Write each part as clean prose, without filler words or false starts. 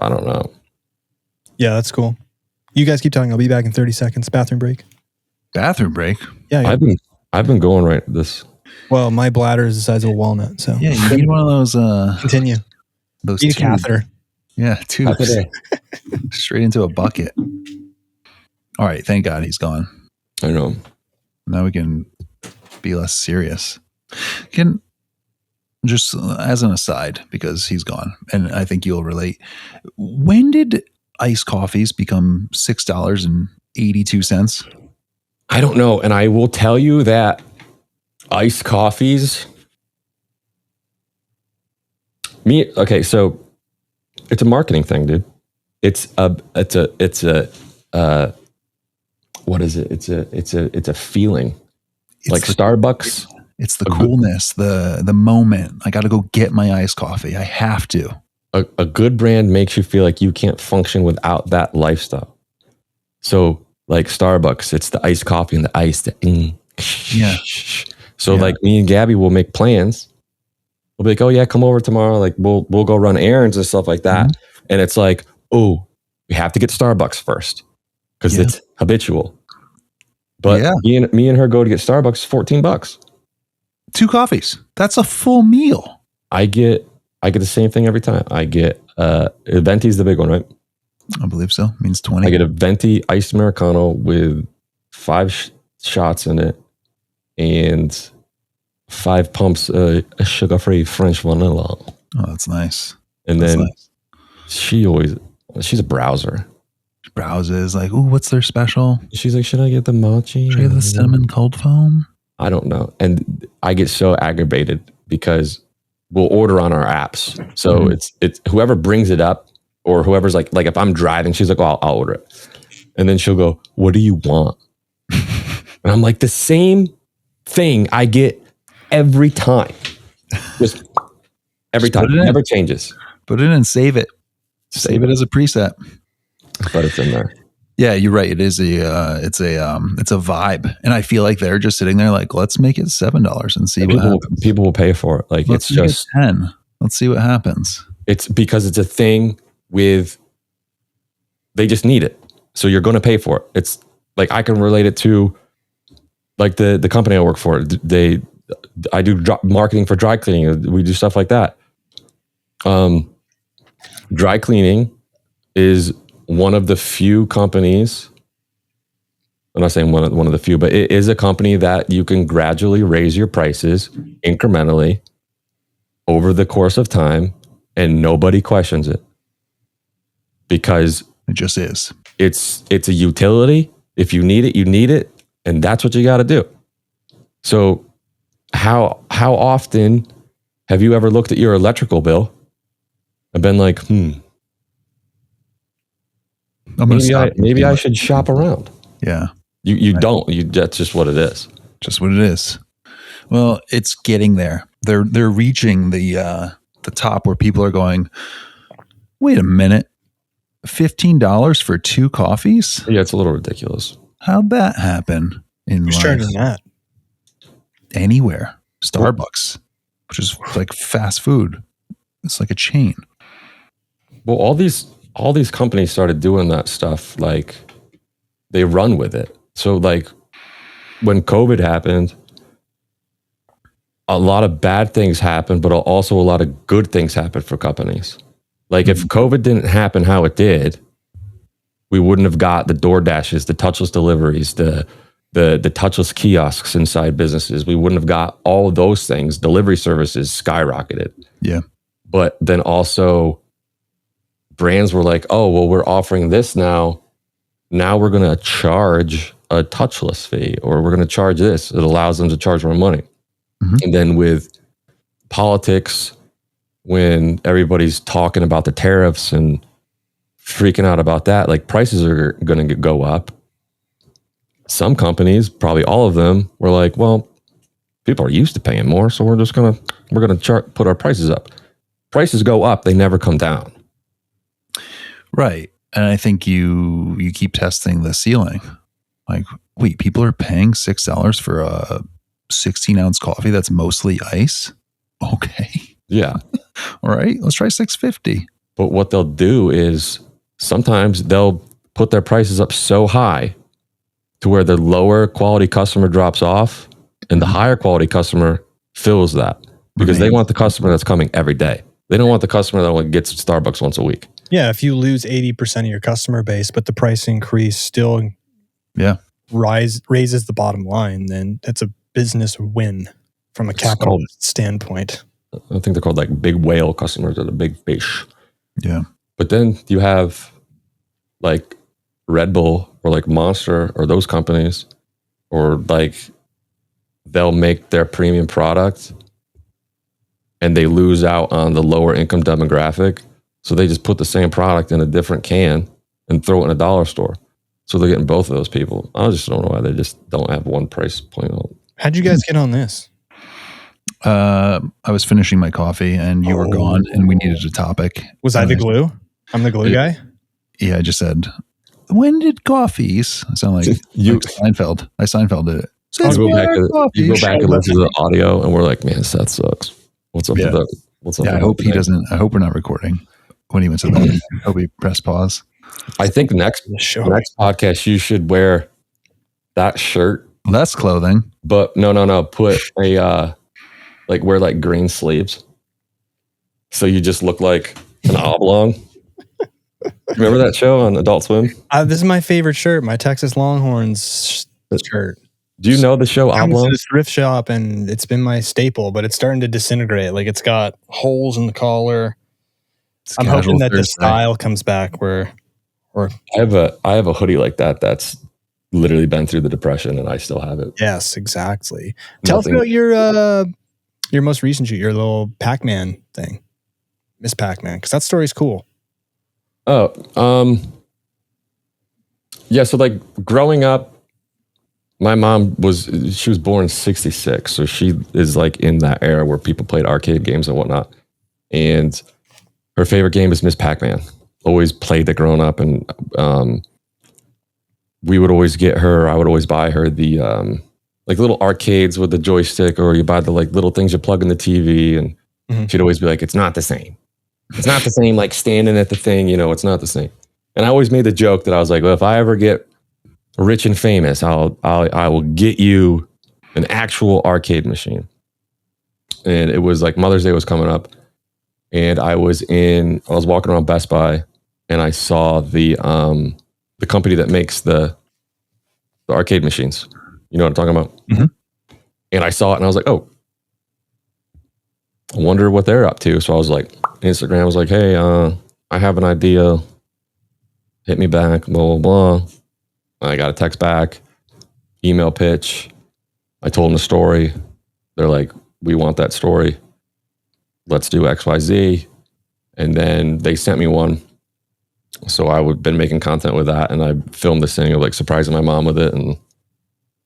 I don't know. Yeah, that's cool. You guys keep talking. I'll be back in 30 seconds. Bathroom break. Bathroom break? Yeah. I've been going right this. Well, my bladder is the size of a walnut, so Yeah, you need one of those. Continue. Those Need a catheter. Yeah, tubes. Straight into a bucket. All right, thank God he's gone. I know. Now we can be less serious. Can just as an aside, because he's gone, and I think you'll relate. When did iced coffees become $6.82? I don't know, and I will tell you that iced coffees. So it's a marketing thing, dude. It's a what is it? It's a feeling. It's like Starbucks. It's the coolness, the moment. I got to go get my iced coffee. I have to. A good brand makes you feel like you can't function without that lifestyle. So like Starbucks, it's the iced coffee and the ice. Yeah. So like me and Gabby will make plans. We'll be like, oh yeah, come over tomorrow. Like we'll go run errands and stuff like that. Mm-hmm. And it's like, oh, we have to get Starbucks first because it's habitual. But me and her go to get Starbucks, $14. 2 coffees. That's a full meal. I get the same thing every time. I get Venti's the big one, right? I believe so. Means 20. I get a Venti iced Americano with 5 shots in it and 5 pumps sugar-free French vanilla. Oh, that's nice. And then she's a browser. She browses like, ooh, what's their special? She's like, should I get the mochi? Should I get the cinnamon cold foam? I don't know. And I get so aggravated because we'll order on our apps. So it's whoever brings it up or whoever's like if I'm driving, she's like, oh, I'll order it. And then she'll go, what do you want? And I'm like, the same thing I get every time. Just every time. It never changes. Put it in and save it. Save it as a preset. But it's in there. Yeah, you're right. It is it's a vibe. And I feel like they're just sitting there like, let's make it $7 and see what happens. People will pay for it. Like let's make it 10. Let's see what happens. It's because it's a thing they just need it. So you're going to pay for it. It's like, I can relate it to like the company I work for. I do marketing for dry cleaning. We do stuff like that. Dry cleaning is one of the few companies, I'm not saying one of the few, but it is a company that you can gradually raise your prices incrementally over the course of time and nobody questions it because it just is. It's a utility. If you need it, you need it. And that's what you got to do. So how often have you ever looked at your electrical bill and been like, maybe I should shop around. Yeah. You don't. That's just what it is. Just what it is. Well, it's getting there. They're reaching the top where people are going, wait a minute, $15 for 2 coffees? Yeah, it's a little ridiculous. How'd that happen in Who's charging that? Anywhere. Starbucks, which is like fast food. It's like a chain. Well, all these companies started doing that stuff, like they run with it. So like when COVID happened, a lot of bad things happened, but also a lot of good things happened for companies. Like if COVID didn't happen how it did, we wouldn't have got the DoorDashes, the touchless deliveries, the touchless kiosks inside businesses. We wouldn't have got all of those things. Delivery services skyrocketed. Yeah. But then also brands were like, oh, well, we're offering this now. Now we're going to charge a touchless fee, or we're going to charge this. It allows them to charge more money. Mm-hmm. And then with politics, when everybody's talking about the tariffs and freaking out about that, like prices are going to go up. Some companies, probably all of them, were like, well, people are used to paying more, so we're going to put our prices up. Prices go up, they never come down. Right. And I think you keep testing the ceiling. Like, wait, people are paying $6 for a 16-ounce coffee that's mostly ice? Okay. Yeah. All right, let's try $6.50. But what they'll do is sometimes they'll put their prices up so high to where the lower quality customer drops off and the higher quality customer fills that, because they want the customer that's coming every day. They don't want the customer that only gets Starbucks once a week. Yeah, if you lose 80% of your customer base, but the price increase still raises the bottom line, then that's a business win from a capitalist standpoint. I think they're called like big whale customers, or the big fish. Yeah. But then you have like Red Bull or like Monster or those companies, or like they'll make their premium product and they lose out on the lower income demographic. So they just put the same product in a different can and throw it in a dollar store. So they're getting both of those people. I just don't know why they just don't have one price point. How'd you guys get on this? I was finishing my coffee and you were gone and we needed a topic. Was I the glue? I'm the glue guy? Yeah, I just said, when did coffees? I sound like Seinfeld. I Seinfelded it. You go back and listen to the audio and we're like, man, Seth sucks. What's up with that? What's up? Yeah, I hope he doesn't. I hope we're not recording when he went to that. I hope he pressed pause. I think next podcast you should wear that shirt. Less clothing. But no. Put a like wear like green sleeves. So you just look like an oblong. Remember that show on Adult Swim? This is my favorite shirt, my Texas Longhorns shirt. Do you know the show I went Oblong? to this thrift shop and it's been my staple, but it's starting to disintegrate. Like it's got holes in the collar. I'm hoping that the style comes back where I have a hoodie like that that's literally been through the Depression and I still have it. Yes, exactly. Tell us about your most recent shoot, your little Pac-Man thing. Miss Pac-Man, because that story's cool. Oh, yeah, so like growing up, my mom was born in 1966, so she is like in that era where people played arcade games and whatnot. And her favorite game is Miss Pac-Man. Always played it growing up, and we would always get her. I would always buy her the like little arcades with the joystick, or you buy the like little things you plug in the TV, and she'd always be like, "It's not the same. It's not the same. Like standing at the thing, it's not the same." And I always made the joke that I was like, "Well, if I ever get rich and famous, I will get you an actual arcade machine." And it was like Mother's Day was coming up, and I was walking around Best Buy, and I saw the company that makes the arcade machines. You know what I'm talking about? Mm-hmm. And I saw it, and I was like, "Oh, I wonder what they're up to." So I was like, Instagram was like, "Hey, I have an idea. Hit me back." Blah blah blah. I got a text back, email pitch. I told them the story. They're like, "We want that story. Let's do XYZ." And then they sent me one. So I've been making content with that, and I filmed this thing of like surprising my mom with it and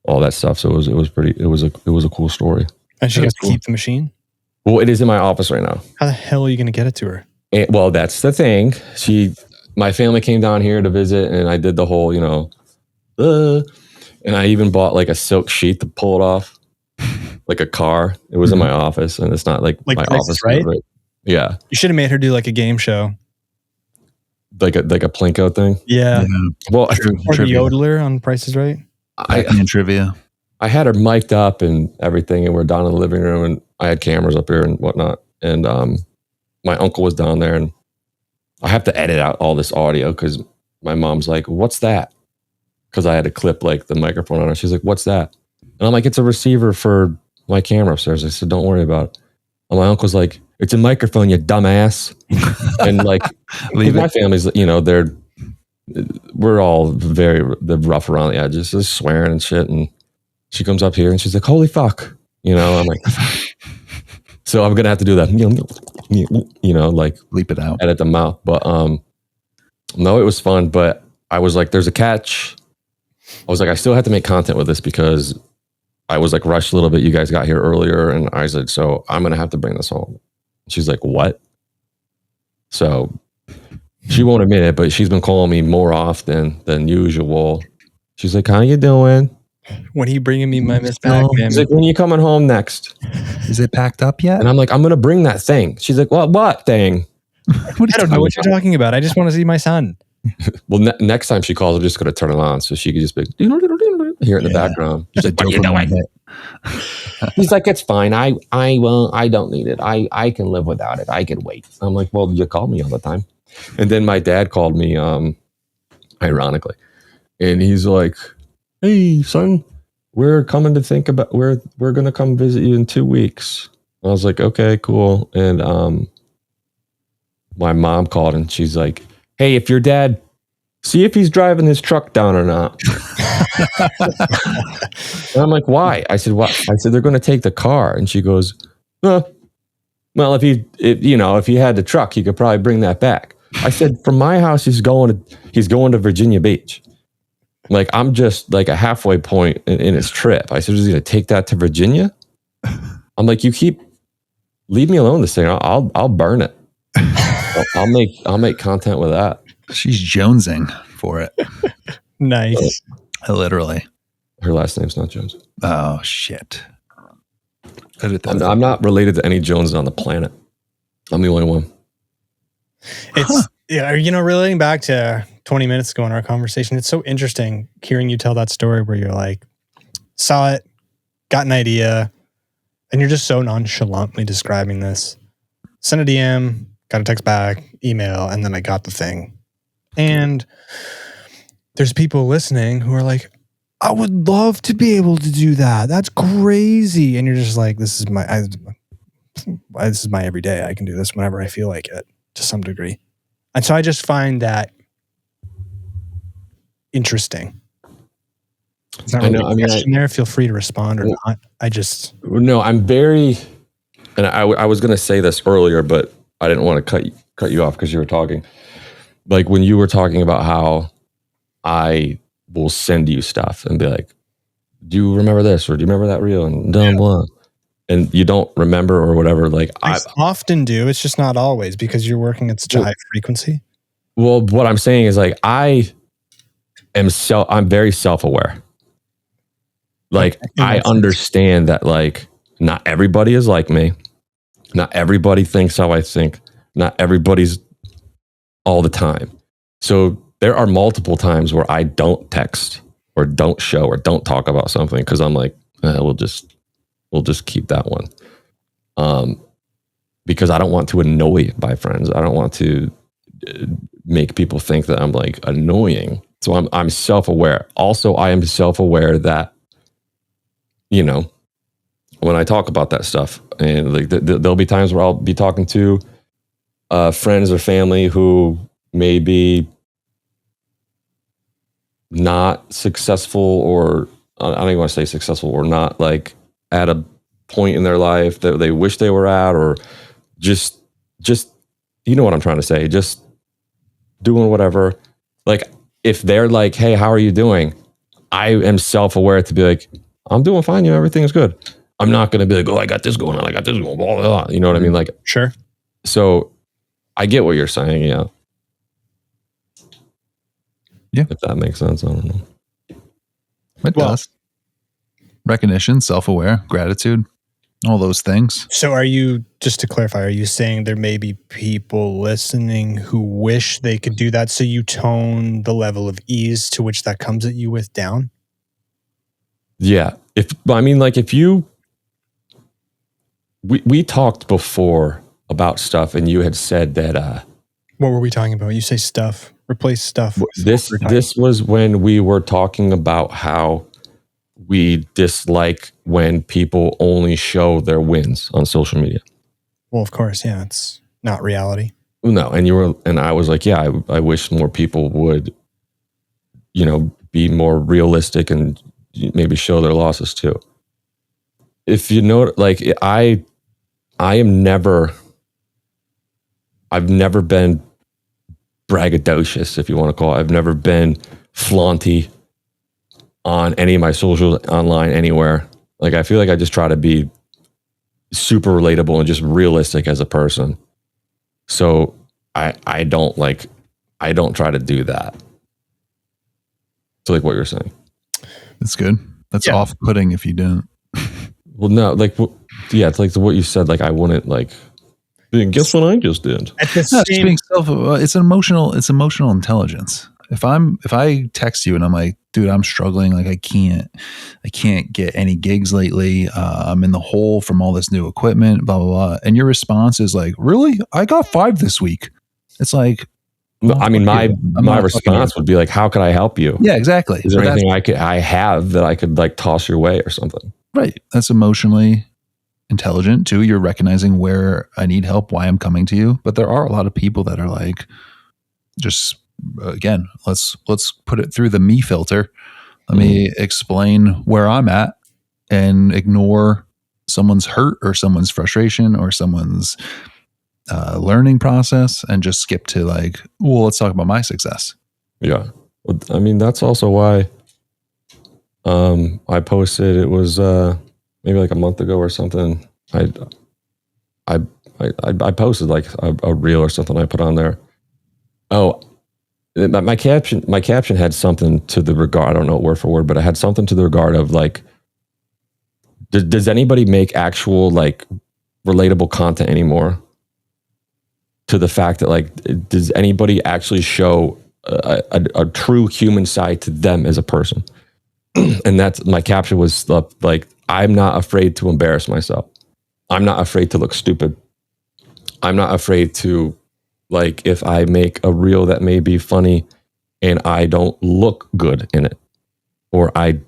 all that stuff. So it was a cool story. And she gets to keep the machine? Well, it is in my office right now. How the hell are you going to get it to her? Well, that's the thing. My family came down here to visit, and I did the whole, and I even bought like a silk sheet to pull it off, like a car. It was in my office, and it's not like my office, right? Yeah, you should have made her do like a game show, like a Plinko thing. Yeah. Well, or the yodeler on Price is Right. Trivia. I had her mic'd up and everything, and we're down in the living room, and I had cameras up here and whatnot, and my uncle was down there, and I have to edit out all this audio because my mom's like, "What's that?" Because I had to clip like the microphone on her. She's like, "What's that?" And I'm like, "It's a receiver for my camera upstairs." I said, "Don't worry about it." And my uncle's like, "It's a microphone, you dumbass." And like, my family's, we're all very rough around the edges, just swearing and shit. And she comes up here and she's like, "Holy fuck." I'm like, so I'm going to have to do that, like bleep it out, edit the mouth. But no, it was fun. But I was like, there's a catch. I was like, I still have to make content with this because I was like rushed a little bit. You guys got here earlier. And I said, so I'm going to have to bring this home. She's like, "What?" So she won't admit it, but she's been calling me more often than usual. She's like, "How you doing? When are you bringing me my Miss Pac-Man?" She's like, "When are you coming home next? Is it packed up yet?" And I'm like, "I'm going to bring that thing." She's like, "What thing?" I don't know what you're talking about. I just want to see my son. Well, next time she calls, I'm just going to turn it on so she can just be hear it in the background. She's like, what are you doing? He's like, it's fine. I don't need it. I can live without it. I can wait. I'm like, well, you call me all the time. And then my dad called me, ironically, and he's like, hey, son, we're coming to think about, we're going to come visit you in 2 weeks. I was like, okay, cool. And my mom called and she's like, hey, if your dad, see if he's driving his truck down or not. And I'm like, why? I said, what? I said, they're going to take the car. And she goes, well, if he had the truck, he could probably bring that back. I said, from my house, he's going to Virginia Beach. Like, I'm just like a halfway point in his trip. I said, is he going to take that to Virginia? I'm like, leave me alone this thing. I'll burn it. I'll make content with that. She's jonesing for it. Nice. Literally. Her last name's not Jones. Oh, shit. I'm not related to any Joneses on the planet. I'm the only one. It's, relating back to 20 minutes ago in our conversation, it's so interesting hearing you tell that story where you're like, saw it, got an idea, and you're just so nonchalantly describing this. Send a DM, got a text back, email, and then I got the thing. And there's people listening who are like, I would love to be able to do that. That's crazy. And you're just like, this is my everyday. I can do this whenever I feel like it to some degree. And so I just find that interesting. It's not really a question there. Feel free to respond or not. No, I'm very, and I was going to say this earlier, but I didn't want to cut you off because you were talking. Like when you were talking about how I will send you stuff and be like, do you remember this? Or do you remember that reel? And blah. And you don't remember or whatever. Like I often do. It's just not always because you're working at such a high frequency. Well, what I'm saying is like, I'm very self-aware. Like I understand that like not everybody is like me. Not everybody thinks how I think. Not everybody's all the time. So there are multiple times where I don't text or don't show or don't talk about something because I'm like, we'll just keep that one. Because I don't want to annoy my friends. I don't want to make people think that I'm like annoying. So I'm self-aware. Also, I am self-aware that, when I talk about that stuff, and like there'll be times where I'll be talking to friends or family who may be not successful, or I don't even want to say successful, or not like at a point in their life that they wish they were at, or just you know what I'm trying to say, just doing whatever. Like if they're like, hey, how are you doing? I am self-aware to be like, I'm doing fine, everything is good. I'm not going to be like, oh, I got this going on, I got this going on, blah, blah, blah. You know what I mean? Like, sure. So I get what you're saying. Yeah. If that makes sense. I don't know. It does. Recognition, self-aware, gratitude, all those things. So are you, just to clarify, are you saying there may be people listening who wish they could do that, so you tone the level of ease to which that comes at you with down? Yeah. We talked before about stuff, and you had said that. What were we talking about? You say stuff, replace stuff. This was when we were talking about how we dislike when people only show their wins on social media. Well, of course, yeah, it's not reality. No, and I was like, yeah, I wish more people would, be more realistic and maybe show their losses too. If you know, like I've never been braggadocious, if you want to call it. I've never been flaunty on any of my socials, online, anywhere. Like I feel like I just try to be super relatable and just realistic as a person. So I don't try to do that. So like what you're saying. That's good. That's off-putting if you don't. Well, no, like, yeah, it's like what you said. Like, I wouldn't like. Guess what I just did? At the No, it's same, being it's emotional intelligence. If I text you and I'm like, dude, I'm struggling, like I can't get any gigs lately. I'm in the hole from all this new equipment, blah blah blah. And your response is like, really? I got 5 this week. It's like, well, I mean, fuck you. I'm my not response would be like, how could I help you? yeah, exactly. Is there But anything I have that I could like toss your way or something? right. That's emotionally intelligent too. You're recognizing where I need help, why I'm coming to you. But there are a lot of people that are like, just again, let's put it through the me filter. Let me explain where I'm at and ignore someone's hurt or someone's frustration or someone's learning process and just skip to like, well, let's talk about my success. Yeah. Well, I mean, that's also why I posted, it was maybe like a month ago or something. I posted like a reel or something I put on there. Oh, my caption had something to the regard, I don't know word for word, but I had something to the regard of like, does anybody make actual like relatable content anymore? To the fact that like, does anybody actually show a true human side to them as a person? And that's my caption was like, I'm not afraid to embarrass myself. I'm not afraid to look stupid. I'm not afraid to, like, if I make a reel that may be funny and I don't look good in it, or I'm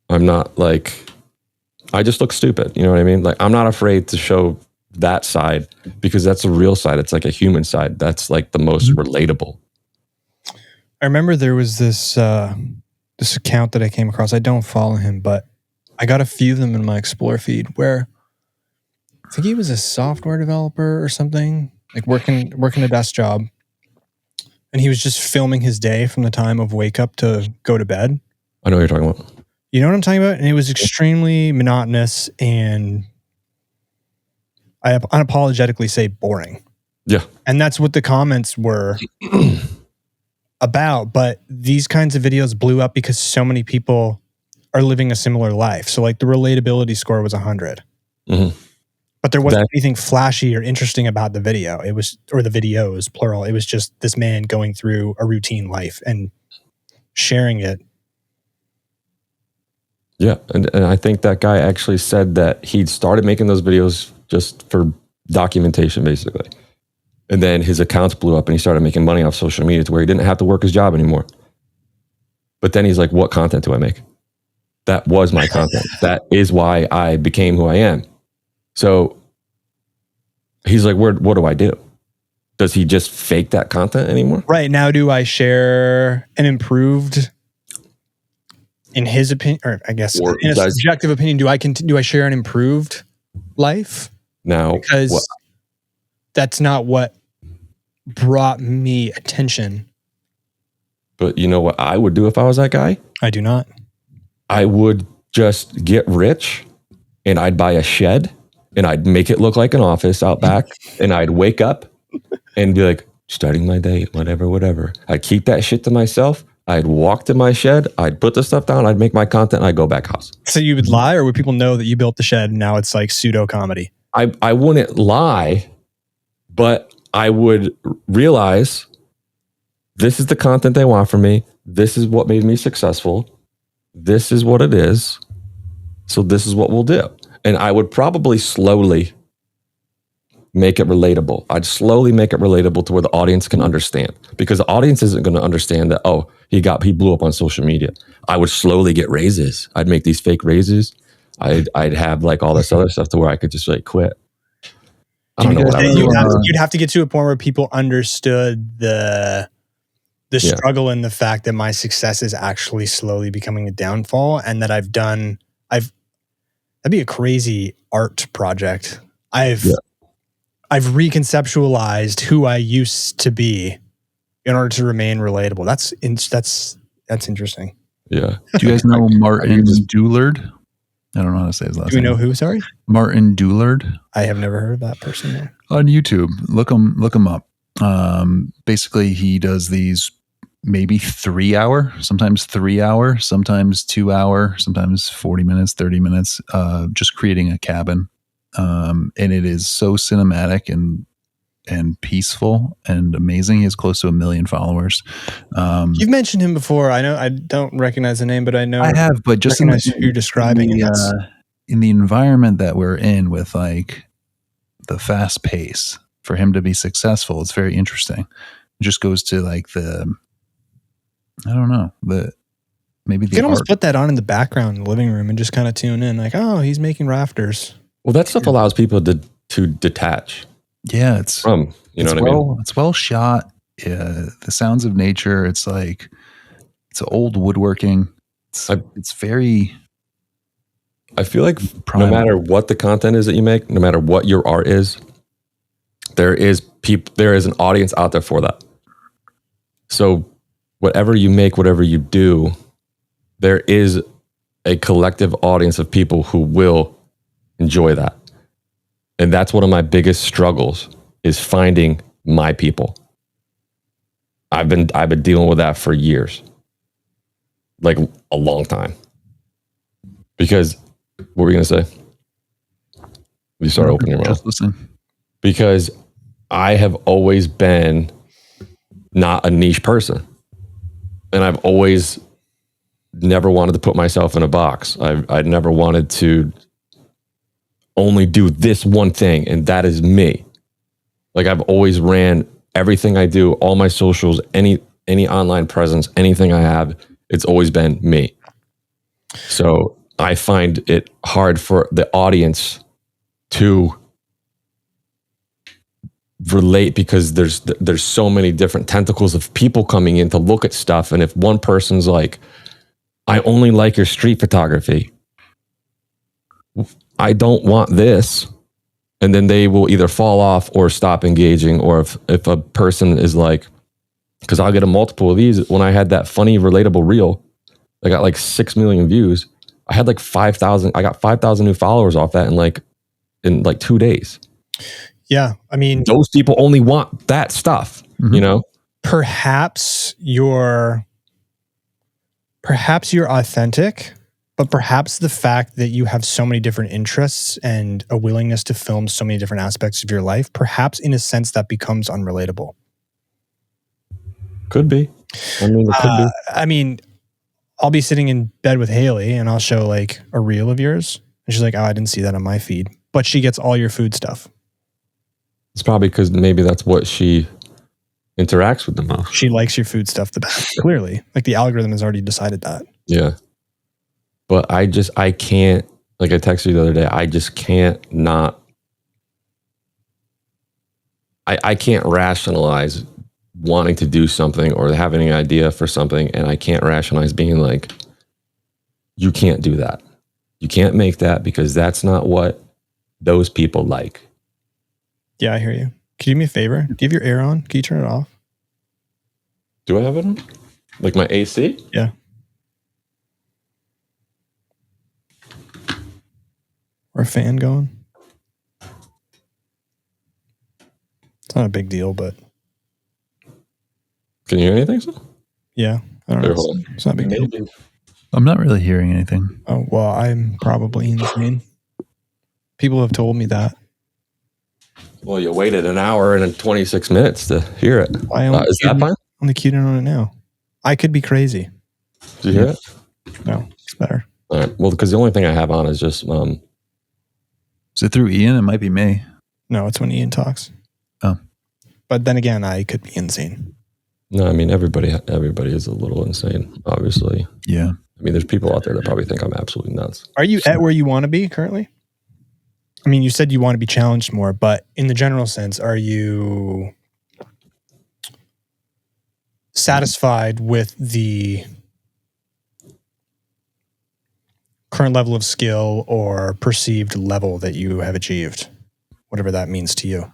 not like, I just look stupid. You know what I mean? Like, I'm not afraid to show that side because that's a real side. It's like a human side. That's like the most relatable. I remember there was this account that I came across. I don't follow him, but I got a few of them in my Explore feed where I think he was a software developer or something, like working a desk job. And he was just filming his day from the time of wake up to go to bed. I know what you're talking about. You know what I'm talking about? And it was extremely monotonous and I unapologetically say boring. Yeah. And that's what the comments were about. But these kinds of videos blew up because so many people are living a similar life. So like the relatability score was 100. Mm-hmm. But there wasn't anything flashy or interesting about the video. It was, or the videos, plural. It was just this man going through a routine life and sharing it. Yeah. And I think that guy actually said that he started making those videos just for documentation, basically. And then his accounts blew up and he started making money off social media to where he didn't have to work his job anymore. But then he's like, what content do I make? That was my content. That is why I became who I am. So he's like, what do I do? Does he just fake that content anymore? Right. Now, do I share an improved, in his opinion, or I guess Or in a subjective opinion, do I share an improved life? Now, because that's not what brought me attention. But you know what I would do if I was that guy? I do not. I would just get rich and I'd buy a shed and I'd make it look like an office out back and I'd wake up and be like, starting my day, whatever. I'd keep that shit to myself. I'd walk to my shed. I'd put the stuff down. I'd make my content and I'd go back house. So you would lie, or would people know that you built the shed and now it's like pseudo comedy? I wouldn't lie, but I would realize this is the content they want from me. This is what made me successful. This is what it is. So this is what we'll do. And I would probably slowly make it relatable. I'd slowly make it relatable to where the audience can understand, because the audience isn't going to understand that, oh, he blew up on social media. I would slowly get raises. I'd make these fake raises. I'd have like all this other stuff to where I could just like quit. I don't know what I would do. You'd have to get to a point where people understood the struggle and the fact that my success is actually slowly becoming a downfall, and that that'd be a crazy art project. I've reconceptualized who I used to be in order to remain relatable. That's interesting. Yeah. Do you guys know Martin Doolard? I don't know how to say his last name. Do we know who? Sorry, Martin Doolard. I have never heard of that person there. On YouTube. Look him up. Basically, he does these maybe 3 hour, sometimes 3 hour, sometimes 2 hour, sometimes 40 minutes, 30 minutes, just creating a cabin and it is so cinematic and peaceful and amazing. He has close to 1 million followers. You've mentioned him before. I know I don't recognize the name, but I know I have, but just recognize who you're describing. in the environment that we're in, with like the fast pace, for him to be successful, it's very interesting. It just goes to like I don't know, maybe You the can almost art. put that on in the background in the living room and just kind of tune in, like, oh, he's making rafters. Well, that stuff allows people to detach Yeah, it's from, you know what I mean? It's well shot. The sounds of nature. It's like it's old woodworking. It's very. I feel like primal. no matter what the content is that you make, no matter what your art is, there is an audience out there for that. So whatever you make, whatever you do, there is a collective audience of people who will enjoy that. And that's one of my biggest struggles, is finding my people. I've been dealing with that for years. Like a long time. Because what were you going to say? You start opening your mouth. Just listening. Because I have always been not a niche person. And I've always never wanted to put myself in a box. I'd never wanted to only do this one thing, and that is me. Like, I've always ran everything I do, all my socials, any online presence, anything I have, it's always been me. So I find it hard for the audience to relate, because there's so many different tentacles of people coming in to look at stuff. And if one person's like, I only like your street photography, I don't want this, and then they will either fall off or stop engaging. Or if a person is like, because I'll get a multiple of these. When I had that funny relatable reel, I got like 6 million views. I had like 5,000. I got 5,000 new followers off that in like 2 days. Yeah, I mean, Those people only want that stuff, Mhm. you know? perhaps you're authentic, but perhaps the fact that you have so many different interests and a willingness to film so many different aspects of your life, perhaps in a sense that becomes unrelatable. Could be. I mean, it could be. I mean, I'll be sitting in bed with Haley and I'll show like a reel of yours. And she's like, oh, I didn't see that on my feed. But she gets all your food stuff. It's probably because maybe that's what she interacts with the most. She likes your food stuff the best, clearly. Like the algorithm has already decided that. Yeah. But I can't, like I texted you the other day, I just can't not, I can't rationalize wanting to do something or having an idea for something. And I can't rationalize being like, you can't do that. You can't make that because that's not what those people like. Yeah, I hear you. Can you do me a favor? Do you have your air on? Can you turn it off? Do I have it on? Like my AC? Yeah. Or a fan going? It's not a big deal, but Can you hear anything? So? yeah. I don't Here, know. hold on. It's not a big deal. Maybe. I'm not really hearing anything. Oh, well, I'm probably insane. People have told me that. Well, you waited an hour and 26 minutes to hear it. I only Is that fine? only keyed in on it now. I could be crazy. Did you hear it? No, it's better. All right. Well, because the only thing I have on is just Is it through Ian? It might be me. No, it's when Ian talks. Oh. But then again, I could be insane. no. I mean, everybody is a little insane. Obviously, Yeah. I mean, there's people out there that probably think I'm absolutely nuts. Are you at where you want to be currently? I mean, you said you want to be challenged more, but in the general sense, are you satisfied with the current level of skill or perceived level that you have achieved, whatever that means to you?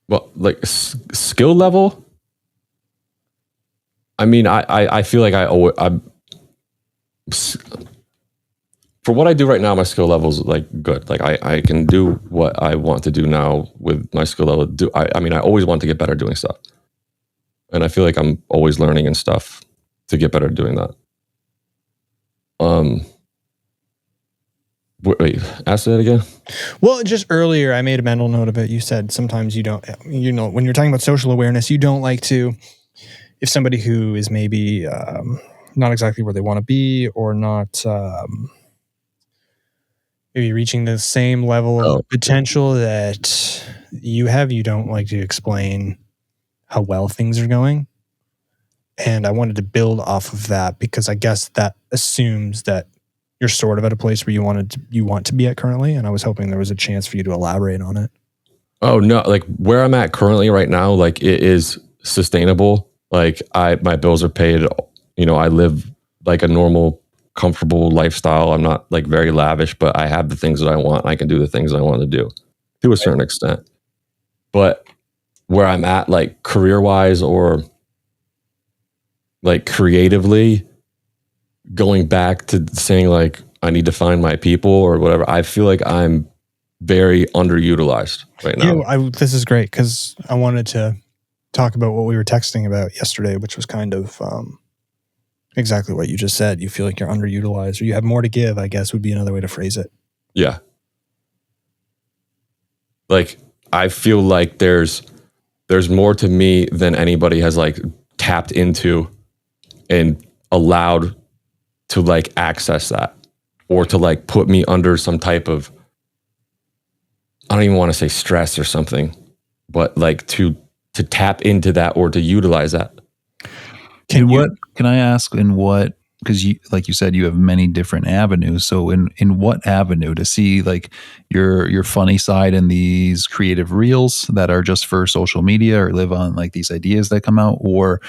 Well, like skill level. I mean, I feel like I'm for what I do right now, my skill level is like good. Like I can do what I want to do now with my skill level. I mean, I always want to get better doing stuff. And I feel like I'm always learning and stuff to get better at doing that. Wait, ask that again. Well, just earlier, I made a mental note of it. You said sometimes you don't, when you're talking about social awareness, you don't like to, if somebody who is maybe not exactly where they want to be or not maybe reaching the same level of potential that you have, you don't like to explain how well things are going. And I wanted to build off of that because I guess that assumes that you're sort of at a place where you want to be at currently. And I was hoping there was a chance for you to elaborate on it. Oh no, like where I'm at currently right now, like it is sustainable. Like my bills are paid, I live like a normal, comfortable lifestyle. I'm not like very lavish, but I have the things that I want. I can do the things I want to do to a certain extent. But where I'm at, like career-wise or like creatively, going back to saying like I need to find my people or whatever, I feel like I'm very underutilized right now. This is great because I wanted to talk about what we were texting about yesterday, which was kind of exactly what you just said. You feel like you're underutilized or you have more to give, I guess would be another way to phrase it. Yeah. Like I feel like there's more to me than anybody has like tapped into and allowed to like access that or to like put me under some type of, I don't even want to say stress or something, but like to tap into that or to utilize that. Can I ask in what, because you, like you said, you have many different avenues. So in what avenue to see like your funny side in these creative reels that are just for social media or live on like these ideas that come out, or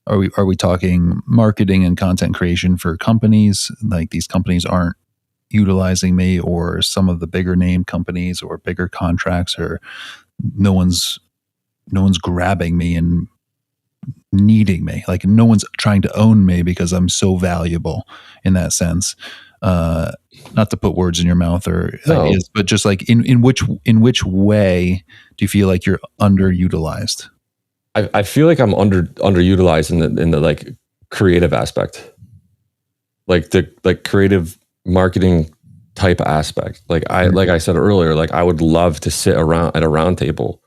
are we talking marketing and content creation for companies? Like these companies aren't utilizing me, or some of the bigger name companies or bigger contracts, or no one's grabbing me and needing me. Like no one's trying to own me because I'm so valuable in that sense. Not to put words in your mouth or ideas, but just like in which way do you feel like you're underutilized? I feel like I'm underutilized in the like creative aspect, like the like creative marketing type aspect. Like I said earlier, like I would love to sit around at a round table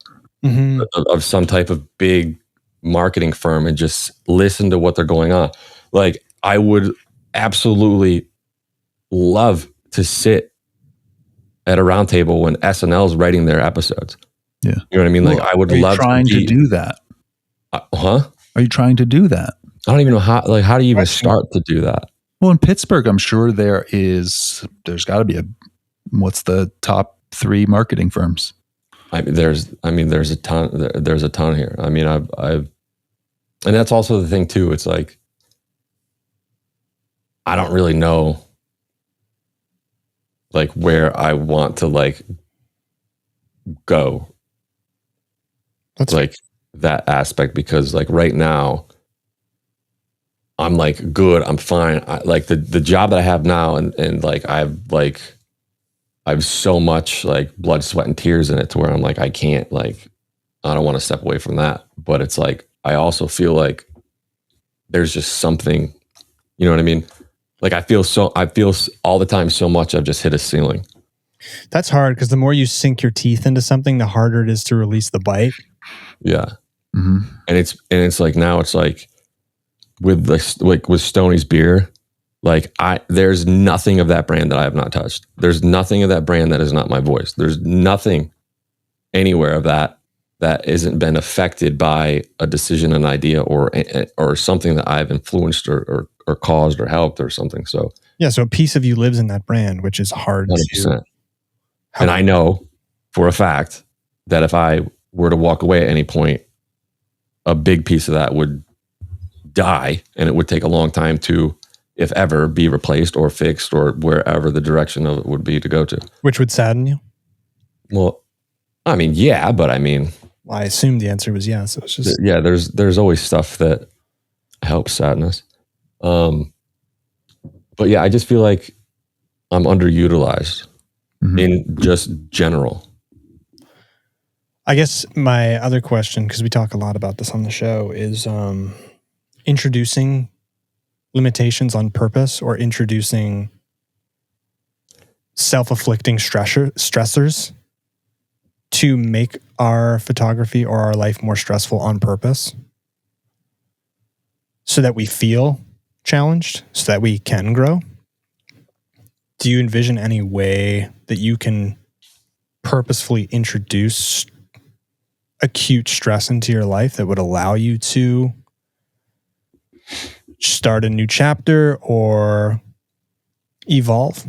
of some type of big marketing firm and just listen to what they're going on. Like I would absolutely love to sit at a round table when SNL is writing their episodes. Yeah, you know what I mean. Like I would love to do that. Are you trying to do that? I don't even know how. Like, how do you even start to do that? Well, in Pittsburgh, I'm sure there's got to be what's the top 3 marketing firms? There's a ton. There's a ton here. I mean, I've, and that's also the thing too. It's like I don't really know, like where I want to like go. That's like that aspect, because like right now I'm like good, I'm fine. Like the job that I have now, and like I have so much like blood, sweat, and tears in it to where I'm like I don't want to step away from that. But it's like I also feel like there's just something, you know what I mean? Like I feel all the time so much I've just hit a ceiling. That's hard because the more you sink your teeth into something, the harder it is to release the bite. Yeah. Mm-hmm. And it's like now it's like with Stoney's beer, like there's nothing of that brand that I have not touched. There's nothing of that brand that is not my voice. There's nothing anywhere of that isn't been affected by a decision, an idea, or something that I've influenced or caused or helped or something. So yeah, so a piece of you lives in that brand, which is hard 100%. to. And I know for a fact that if I were to walk away at any point, a big piece of that would die, and it would take a long time to, if ever, be replaced or fixed or wherever the direction of it would be to go to. Which would sadden you? Well, I mean, yeah, but I mean, I assumed the answer was yes. It was just there's always stuff that helps sadness. But yeah, I just feel like I'm underutilized in just general. I guess my other question, because we talk a lot about this on the show, is introducing limitations on purpose or introducing self-afflicting stressors to make our photography or our life more stressful on purpose so that we feel challenged, so that we can grow? Do you envision any way that you can purposefully introduce acute stress into your life that would allow you to start a new chapter or evolve?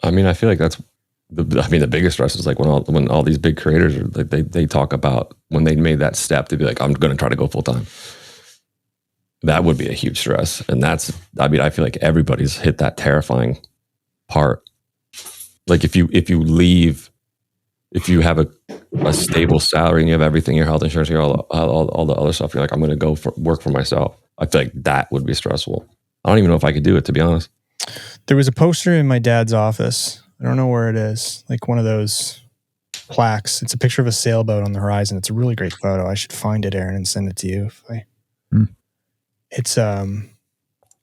I mean, I feel like that's the biggest stress is like when all these big creators are like, they talk about when they made that step to be like, I'm going to try to go full time. That would be a huge stress. And I feel like everybody's hit that terrifying part. Like if you have a stable salary and you have everything, your health insurance, all the other stuff, you're like, I'm going to work for myself. I feel like that would be stressful. I don't even know if I could do it, to be honest. There was a poster in my dad's office. I don't know where it is. Like one of those plaques. It's a picture of a sailboat on the horizon. It's a really great photo. I should find it, Aaron, and send it to you. It's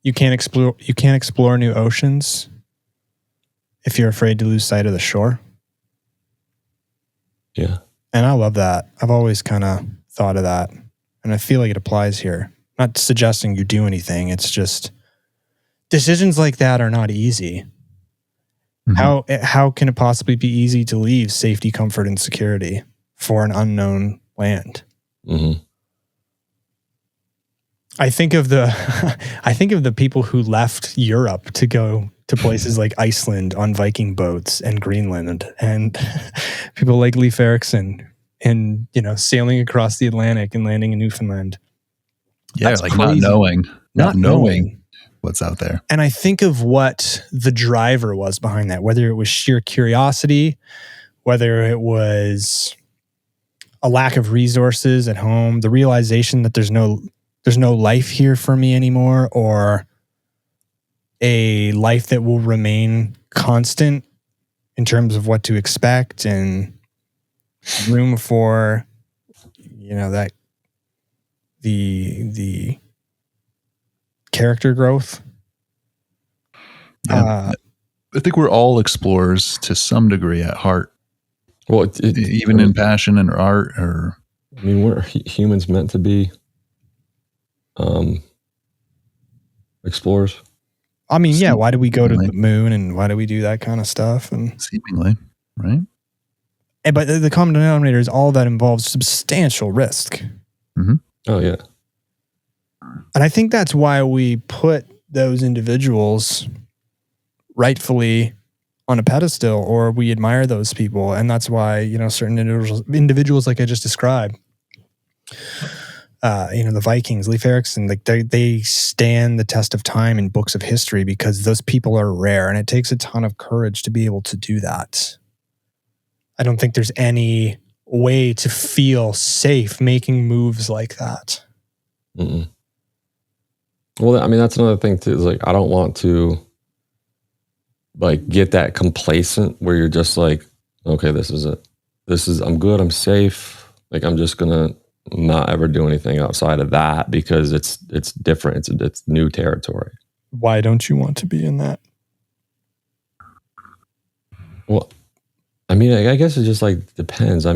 you can't explore new oceans if you're afraid to lose sight of the shore. Yeah. And I love that. I've always kind of thought of that. And I feel like it applies here. Not suggesting you do anything. It's just decisions like that are not easy. Mm-hmm. How can it possibly be easy to leave safety, comfort, and security for an unknown land? Mm-hmm. I think of the people who left Europe to go to places like Iceland on Viking boats and Greenland, and people like Leif Erikson, and sailing across the Atlantic and landing in Newfoundland. Yeah, that's like crazy. not knowing what's out there. And I think of what the driver was behind that, whether it was sheer curiosity, whether it was a lack of resources at home, the realization that there's no life here for me anymore, or a life that will remain constant in terms of what to expect and room for, that the character growth. Yeah. I think we're all explorers to some degree at heart. Well, even in passion and art, or we're humans meant to be explorers. I mean, yeah. Why do we go to the moon, and why do we do that kind of stuff? And seemingly, right? But the common denominator is all that involves substantial risk. Mm-hmm. Oh yeah. And I think that's why we put those individuals rightfully on a pedestal, or we admire those people. And that's why, certain individuals like I just described, the Vikings, Leif Erikson, like they stand the test of time in books of history because those people are rare, and it takes a ton of courage to be able to do that. I don't think there's any way to feel safe making moves like that. Mm-mm. Well, that's another thing too. Is like, I don't want to get that complacent where you're just like, okay, this is it. I'm good. I'm safe. Like, I'm just going to not ever do anything outside of that because it's different. It's new territory. Why don't you want to be in that? Well, I guess it just depends. I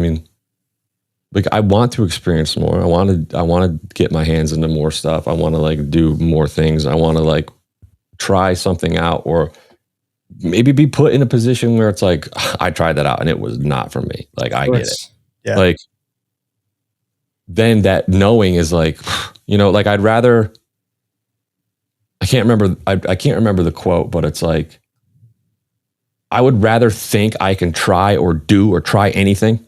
want to experience more. I want to get my hands into more stuff. I want to do more things. I want to try something out, or maybe be put in a position where it's like, I tried that out and it was not for me. I get it. Yeah. Then that knowing is I'd rather, I can't remember the quote, but it's I would rather think I can try or do or try anything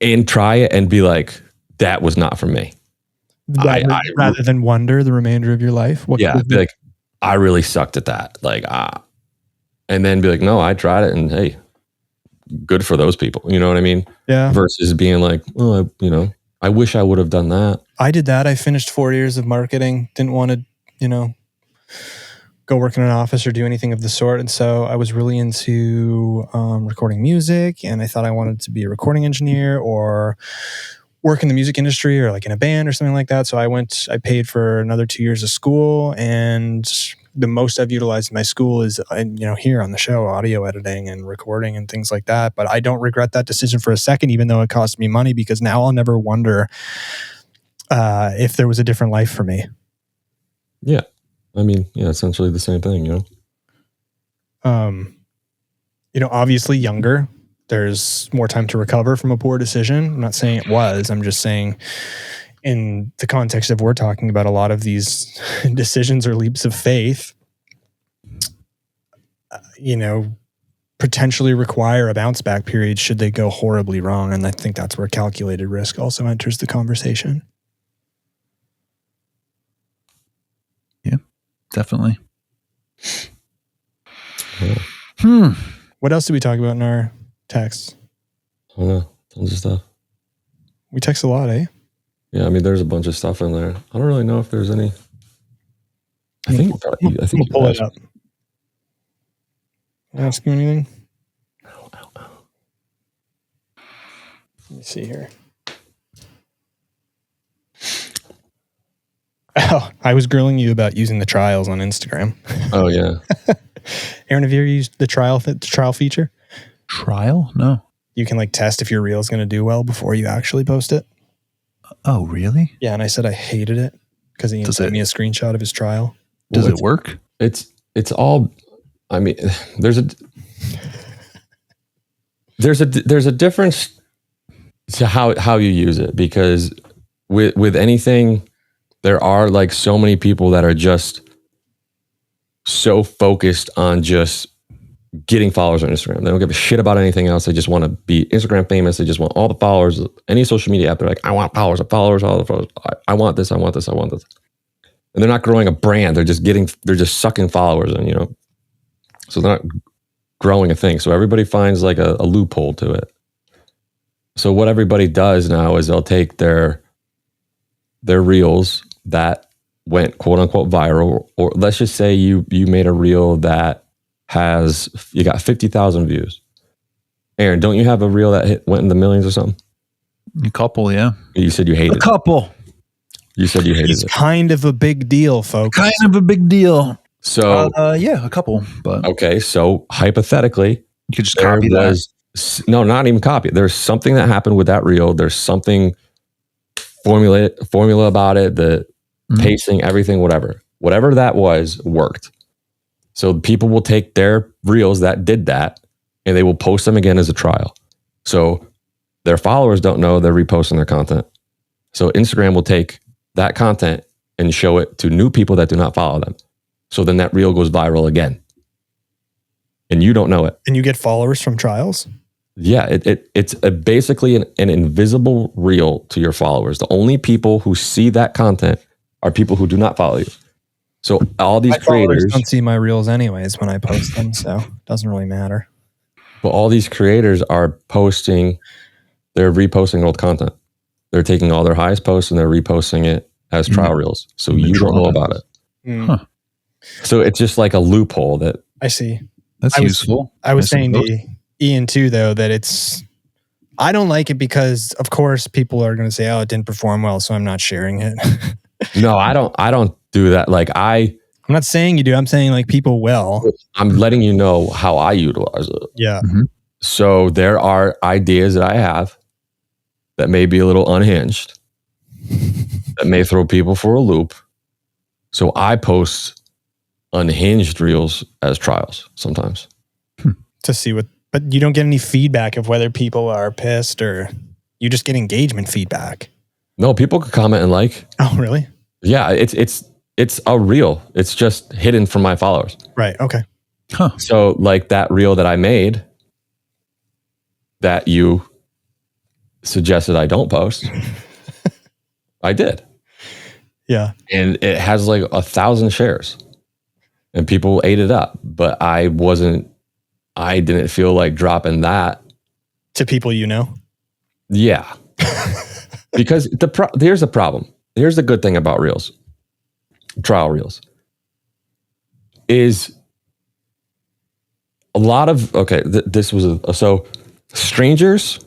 and try it and be like, that was not for me. Rather than wonder the remainder of your life. Be I really sucked at that. And then be like, no, I tried it, and hey, good for those people. You know what I mean? Yeah. Versus being like, oh, I wish I would have done that. I did that. I finished 4 years of marketing. Didn't want to, go work in an office or do anything of the sort. And so I was really into recording music, and I thought I wanted to be a recording engineer or work in the music industry or in a band or something like that. So I paid for another 2 years of school and the most I've utilized in my school is, here on the show, audio editing and recording and things like that. But I don't regret that decision for a second, even though it cost me money, because now I'll never wonder if there was a different life for me. Yeah. I mean, yeah, essentially the same thing, Obviously younger, there's more time to recover from a poor decision. I'm not saying it was. I'm just saying in the context of we're talking about a lot of these decisions or leaps of faith, potentially require a bounce back period should they go horribly wrong. And I think that's where calculated risk also enters the conversation. Yeah, definitely. Yeah. What else did we talk about in our texts? I don't know. Tons of stuff. We text a lot, eh? Yeah, I mean, there's a bunch of stuff in there. I don't really know if there's any. I think we'll pull it up. Ask you anything? Let me see here. Oh, I was grilling you about using the trials on Instagram. Oh yeah. Aaron, have you ever used the trial feature? Trial? No. You can test if your reel is going to do well before you actually post it. Oh, really? Yeah, and I said I hated it because he sent me a screenshot of his trial. Does it work? It's all. I mean, there's a difference to how you use it, because with anything, there are so many people that are just so focused on just getting followers on Instagram. They don't give a shit about anything else. They just want to be Instagram famous. They just want all the followers. Any social media app, they're like, I want followers, all the followers. I want this, I want this, I want this. And they're not growing a brand. They're just sucking followers in, So they're not growing a thing. So everybody finds a loophole to it. So what everybody does now is they'll take their reels that went quote unquote viral, or let's just say you made a reel that you got 50,000 views. Aaron, don't you have a reel that went in the millions or something? A couple, yeah. You said you hated a couple. You said you hated It's it. kind of a big deal, folks. Kind of a big deal. So yeah, a couple. But okay, so hypothetically, you could just copy that. No, not even copy it. There's something that happened with that reel. There's something formula about it, the pacing, everything, whatever that was worked. So people will take their reels that did that and they will post them again as a trial. So their followers don't know they're reposting their content. So Instagram will take that content and show it to new people that do not follow them. So then that reel goes viral again. And you don't know it. And you get followers from trials? Yeah, it's basically an invisible reel to your followers. The only people who see that content are people who do not follow you. So all these creators don't see my reels anyways when I post them, so it doesn't really matter. But all these creators are they're reposting old content. They're taking all their highest posts and they're reposting it as trial reels. So you don't know about it. Huh. So it's just like a loophole that I see. That's useful. I was saying to Ian too, though, that I don't like it because, of course, people are going to say, "Oh, it didn't perform well, so I'm not sharing it." No, I don't do that. I'm not saying you do. I'm saying people will. I'm letting you know how I utilize it. Yeah. Mm-hmm. So there are ideas that I have that may be a little unhinged, that may throw people for a loop. So I post unhinged reels as trials sometimes. To see but you don't get any feedback of whether people are pissed, or you just get engagement feedback. No, people could comment and like. Oh, really? Yeah, it's a reel. It's just hidden from my followers. Right. Okay. Huh. So that reel that I made that you suggested I don't post, I did. Yeah. And it has 1,000 shares and people ate it up, but I didn't feel like dropping that to people, Yeah. Because here's the problem. Here's the good thing about reels, trial reels, is a lot of, this was, so strangers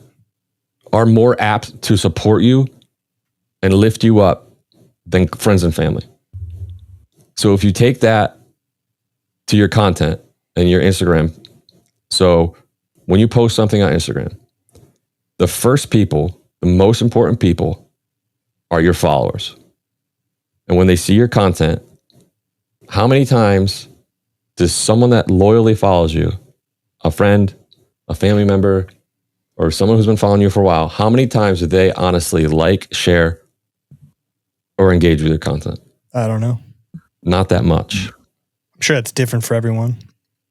are more apt to support you and lift you up than friends and family. So if you take that to your content and your Instagram. So when you post something on Instagram, the first people, the most important people are your followers. And when they see your content, how many times does someone that loyally follows you, a friend, a family member, or someone who's been following you for a while, how many times do they honestly like, share, or engage with your content? I don't know. Not that much. I'm sure it's different for everyone.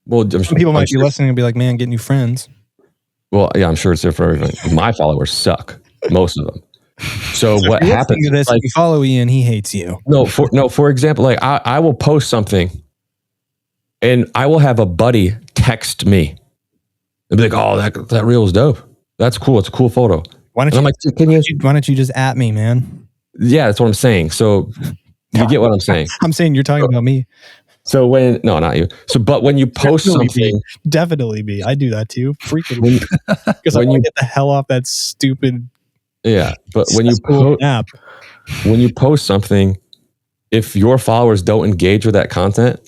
Well, Some people might be listening and be like, man, get new friends. Well, yeah, I'm sure it's different for everyone. My followers suck, most of them. So what if you're happens? listening to this, Like, you follow Ian, he hates you. For example, like I will post something and I will have a buddy text me and be like, "Oh, that reel is dope. That's cool. It's a cool photo." Why don't And I'm like, why don't you just at me, man? Yeah, that's what I'm saying. So you get what I'm saying. I'm saying you're talking about me. So no, not you. So, but when you post something, definitely be. I do that too. Frequently. Because I want to get the hell off that stupid. Yeah, but when you post something, if your followers don't engage with that content,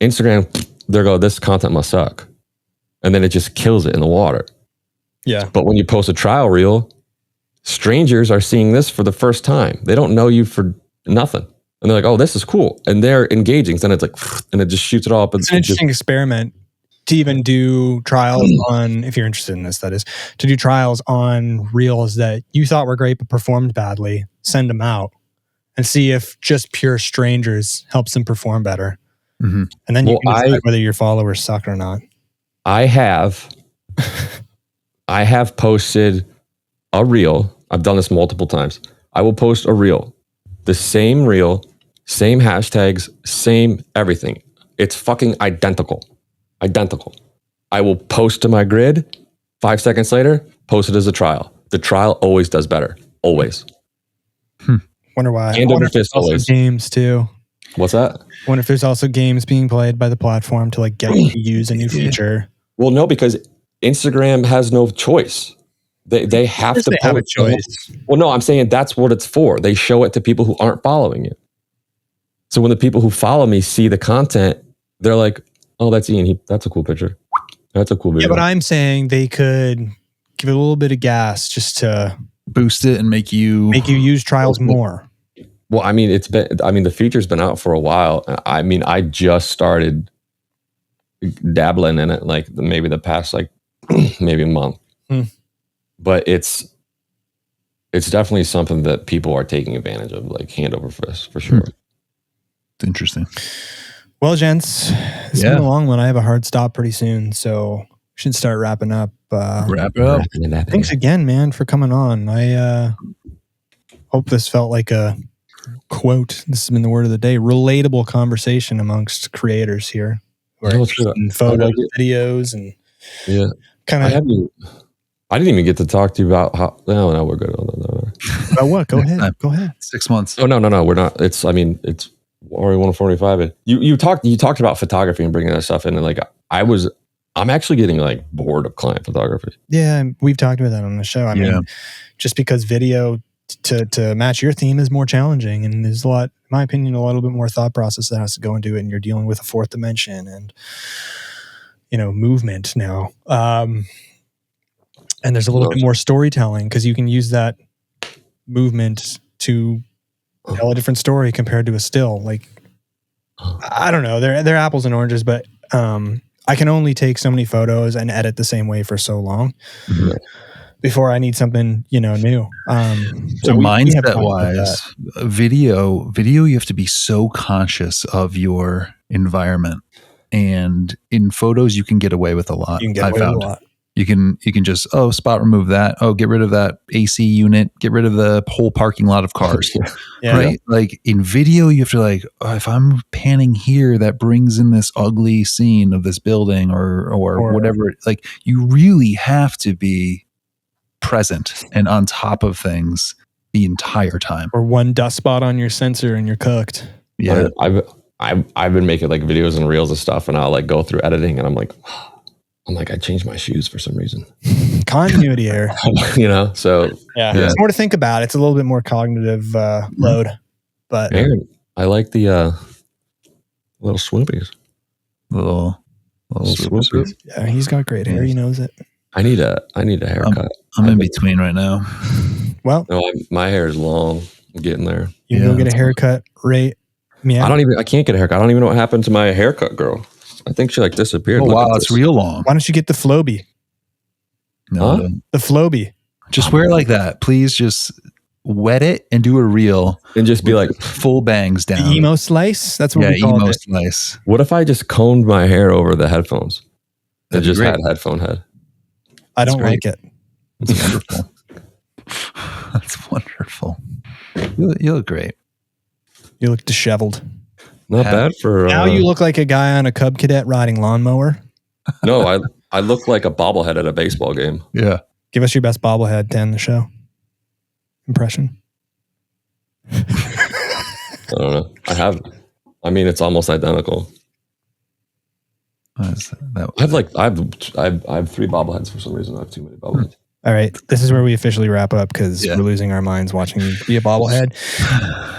Instagram, they go, this content must suck. And then it just kills it in the water. Yeah. But when you post a trial reel, strangers are seeing this for the first time. They don't know you for nothing. And they're like, oh, this is cool. And they're engaging. So then it's like, and it just shoots it all up. It's an interesting experiment to even do trials on, if you're interested in this, that is, to do trials on reels that you thought were great but performed badly, send them out and see if just pure strangers helps them perform better. Mm-hmm. And then you can decide whether your followers suck or not. I have posted a reel. I've done this multiple times. I will post a reel, the same reel, same hashtags, same everything. It's fucking identical. I will post to my grid. 5 seconds later, post it as a trial. The trial always does better. Always. Wonder why. Hand over fist always. Games too. What's that? Wonder if there's also games being played by the platform to like get you to use a new feature. Well, no, because Instagram has no choice. They have to have a choice. Well, no, I'm saying that's what it's for. They show it to people who aren't following you. So when the people who follow me see the content, they're like, oh, that's Ian. That's a cool picture. That's a cool video. Yeah, but I'm saying they could give it a little bit of gas just to boost it and make you use trials more. Well, I mean, the feature's been out for a while. I mean, I just started dabbling in it, like maybe the past, like maybe a month. But it's definitely something that people are taking advantage of, like hand over fist, for sure. It's interesting. Well, gents, it's been a long one. I have a hard stop pretty soon, so we should start wrapping up. Wrap it up. Thanks again, man, for coming on. I hope this felt like a quote. This has been the word of the day. Relatable conversation amongst creators here. And photos, videos, and kind of. I didn't even get to talk to you about how. No, we're good. No. About what? Go ahead. 6 months. Oh no, we're not. It's already 1:45. You talked about photography and bringing that stuff in, and like I'm actually getting like bored of client photography. Yeah, we've talked about that on the show. I mean, just because video to match your theme is more challenging, and there's a lot, in my opinion, a little bit more thought process that has to go into it, and you're dealing with a fourth dimension and movement now. And there's a little bit more storytelling because you can use that movement to tell a different story compared to a still. Like, I don't know, they're apples and oranges, but I can only take so many photos and edit the same way for so long before I need something new. So mindset wise, video, you have to be so conscious of your environment, and in photos you can get away with a lot. You can get away with a lot. You can just spot remove that. Oh, get rid of that AC unit. Get rid of the whole parking lot of cars. Right? Like in video, you have to if I'm panning here, that brings in this ugly scene of this building or whatever. Like you really have to be present and on top of things the entire time. Or one dust spot on your sensor and you're cooked. Yeah, I've been making like videos and reels and stuff, and I'll like go through editing, and I'm like, I changed my shoes for some reason. Continuity error. So it's more to think about. It's a little bit more cognitive load. But I like the little swoopies. Little swoopy. Yeah, he's got great hair. He knows it. I need a haircut. I'm in between right now. Well, no, my hair is long. I'm getting there. You can go get a haircut, right? Yeah. I can't get a haircut. I don't even know what happened to my haircut girl. I think she like disappeared. Oh, wow, it's real long. Why don't you get the Floby? No, the Floby. Just wear it like that. Please just wet it and do a reel. And just be like full bangs down. The emo slice? That's what we call it. Slice. What if I just combed my hair over the headphones? And just had headphone head. I don't like it. That's wonderful. That's wonderful. You look great. You look disheveled. Not bad for... now you look like a guy on a Cub Cadet riding lawnmower. No, I look like a bobblehead at a baseball game. Yeah. Give us your best bobblehead to end the show. Impression. I don't know. I mean, it's almost identical. I have 3 bobbleheads for some reason. I have too many bobbleheads. All right. This is where we officially wrap up because we're losing our minds watching you be a bobblehead.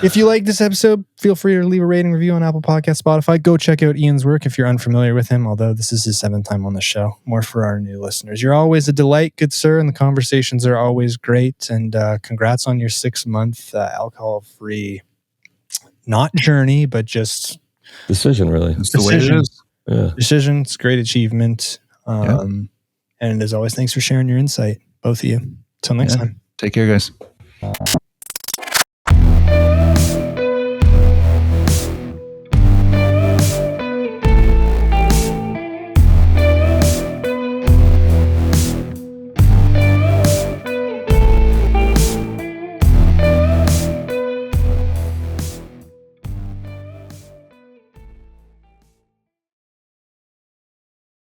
If you like this episode, feel free to leave a rating review on Apple Podcasts, Spotify. Go check out Ian's work if you're unfamiliar with him, although this is his 7th time on the show. More for our new listeners. You're always a delight, good sir, and the conversations are always great. And congrats on your 6-month alcohol-free, not journey, but just... decision, really. It's the way it is. Yeah. Decision. It's a great achievement. And as always, thanks for sharing your insight, both of you. Till next time. Take care, guys.